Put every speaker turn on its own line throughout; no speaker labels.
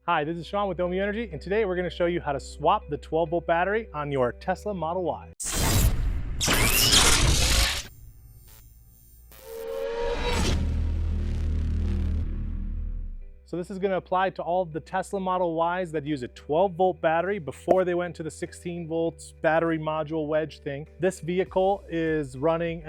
Hi, this is Sean with Ohmmu Energy, and today we're going to show you how to swap the 12-volt battery on your Tesla Model Y. So this is going to apply to all of the Tesla Model Ys that use a 12-volt battery before they went to the 16 volts battery module wedge thing. This vehicle is running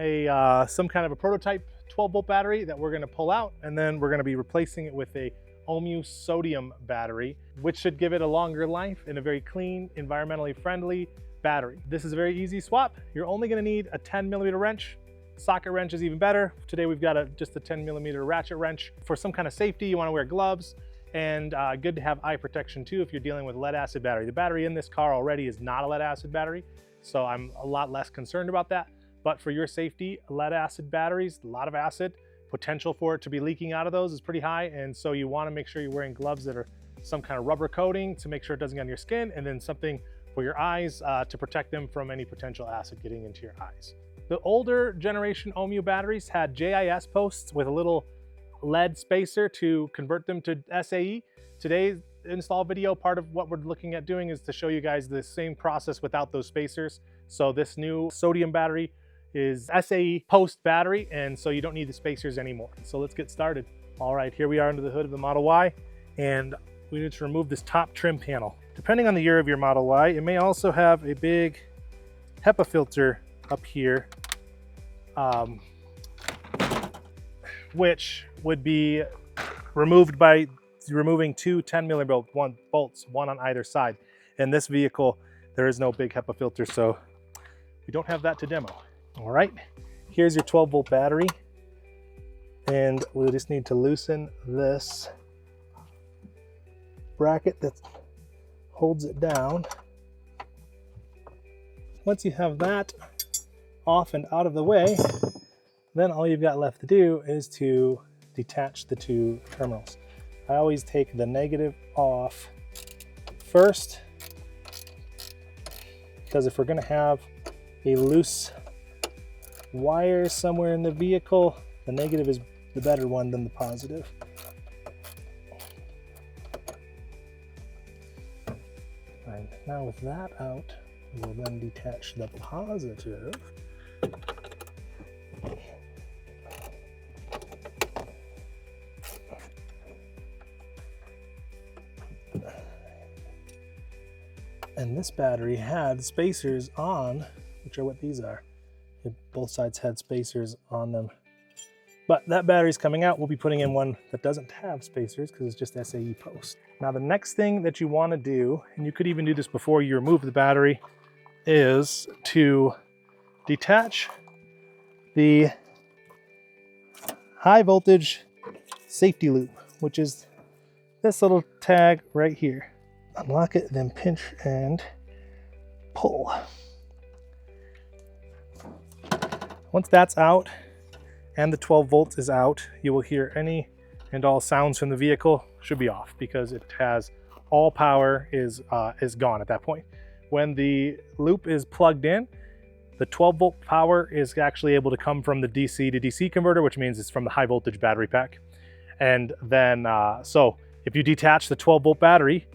some kind of a prototype 12-volt battery that we're going to pull out, and then we're going to be replacing it with a Ohmmu sodium battery, which should give it a longer life and a very clean, environmentally friendly battery. This is a very easy swap. You're only going to need a 10mm wrench. Socket wrench is even better. Today we've got just a 10mm ratchet wrench. For some kind of safety, you want to wear gloves, and good to have eye protection too if you're dealing with lead acid battery. The battery in this car already is not a lead acid battery, so I'm a lot less concerned about that. But for your safety, lead acid batteries, a lot of acid, potential for it to be leaking out of those is pretty high, and so you want to make sure you're wearing gloves that are some kind of rubber coating to make sure it doesn't get on your skin, and then something for your eyes to protect them from any potential acid getting into your eyes. The older generation Ohmmu batteries had JIS posts with a little lead spacer to convert them to SAE. Today's install video, part of what we're looking at doing is to show you guys the same process without those spacers. So this new sodium battery is SAE post battery, and so you don't need the spacers anymore. So let's get started. All right, here we are under the hood of the Model Y, and we need to remove this top trim panel. Depending on the year of your Model Y, it may also have a big HEPA filter up here, which would be removed by removing two 10mm bolts, one on either side. In this vehicle, there is no big HEPA filter, so we don't have that to demo. All right, here's your 12-volt battery, and we'll just need to loosen this bracket that holds it down. Once you have that off and out of the way, then all you've got left to do is to detach the two terminals. I always take the negative off first, because if we're going to have a loose wire somewhere in the vehicle, the negative is the better one than the positive. And now with that out, we'll then detach the positive. And this battery had spacers on, which are what these are. Both sides had spacers on them. But that battery's coming out. We'll be putting in one that doesn't have spacers because it's just SAE post. Now the next thing that you want to do, and you could even do this before you remove the battery, is to detach the high voltage safety loop, which is this little tag right here. Unlock it, then pinch and pull. Once that's out and the 12 volts is out, you will hear any and all sounds from the vehicle should be off, because it has all power is gone at that point. When the loop is plugged in, the 12-volt power is actually able to come from the DC to DC converter, which means it's from the high voltage battery pack. And then, so if you detach the 12-volt battery,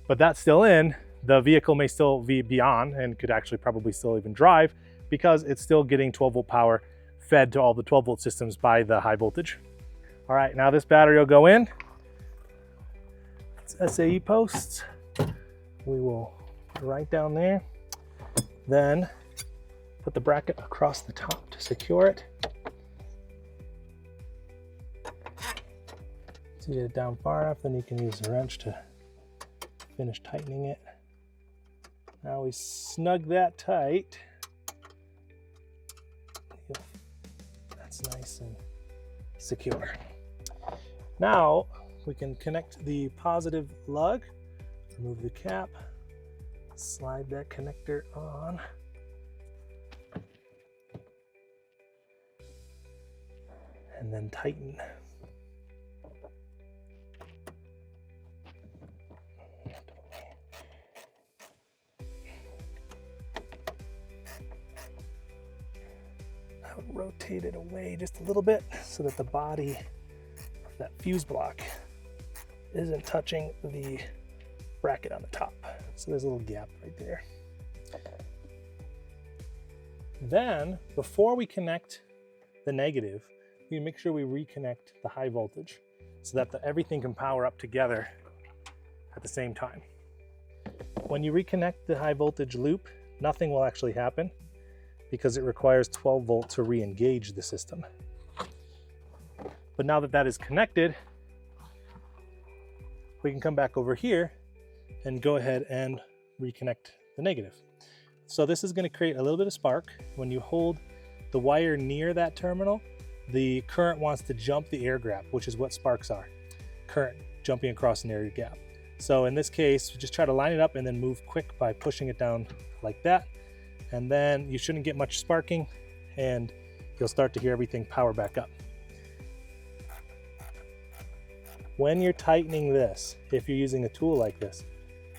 but that's still in, the vehicle may still be on and could actually probably still even drive, because it's still getting 12-volt power fed to all the 12-volt systems by the high voltage. All right, now this battery will go in. It's SAE posts. We will put it right down there. Then put the bracket across the top to secure it. Once you get it down far enough, then you can use the wrench to finish tightening it. Now we snug that tight. That's nice and secure. Now we can connect the positive lug, remove the cap, slide that connector on, and then tighten. I would rotate it away just a little bit so that the body of that fuse block isn't touching the bracket on the top. So there's a little gap right there. Then, before we connect the negative, we make sure we reconnect the high voltage so that everything can power up together at the same time. When you reconnect the high voltage loop, nothing will actually happen because it requires 12 volts to re-engage the system. But now that that is connected, we can come back over here and go ahead and reconnect the negative. So this is going to create a little bit of spark. When you hold the wire near that terminal, the current wants to jump the air gap, which is what sparks are. Current jumping across an air gap. So in this case, just try to line it up and then move quick by pushing it down like that. And then you shouldn't get much sparking and you'll start to hear everything power back up. When you're tightening this, if you're using a tool like this,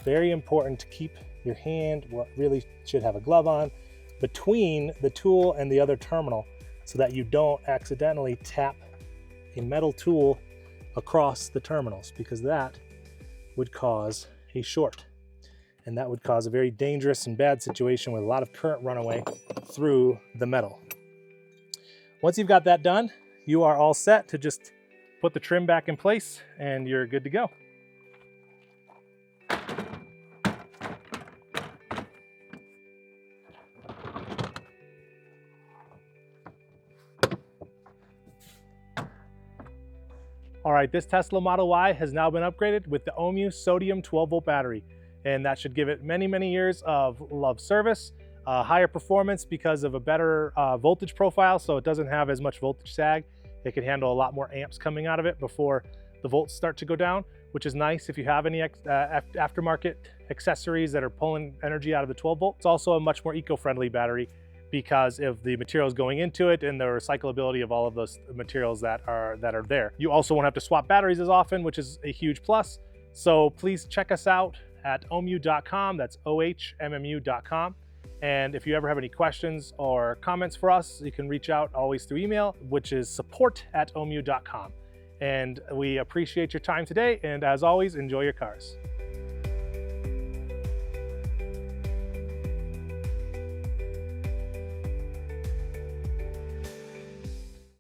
very important to keep your hand, what really should have a glove on, between the tool and the other terminal so that you don't accidentally tap a metal tool across the terminals, because that would cause a short. And that would cause a very dangerous and bad situation with a lot of current runaway through the metal. Once you've got that done, you are all set to just put the trim back in place and you're good to go. All right, this Tesla Model Y has now been upgraded with the Ohmmu sodium 12-volt battery, and that should give it many, many years of service, higher performance because of a better voltage profile, so it doesn't have as much voltage sag. It can handle a lot more amps coming out of it before the volts start to go down, which is nice if you have any aftermarket accessories that are pulling energy out of the 12 volt. It's also a much more eco-friendly battery because of the materials going into it and the recyclability of all of those materials that are there. You also won't have to swap batteries as often, which is a huge plus. So please check us out at ohmmu.com. That's ohmmu.com. And if you ever have any questions or comments for us, you can reach out always through email, which is support@ohmmu.com. And we appreciate your time today. And as always, enjoy your cars.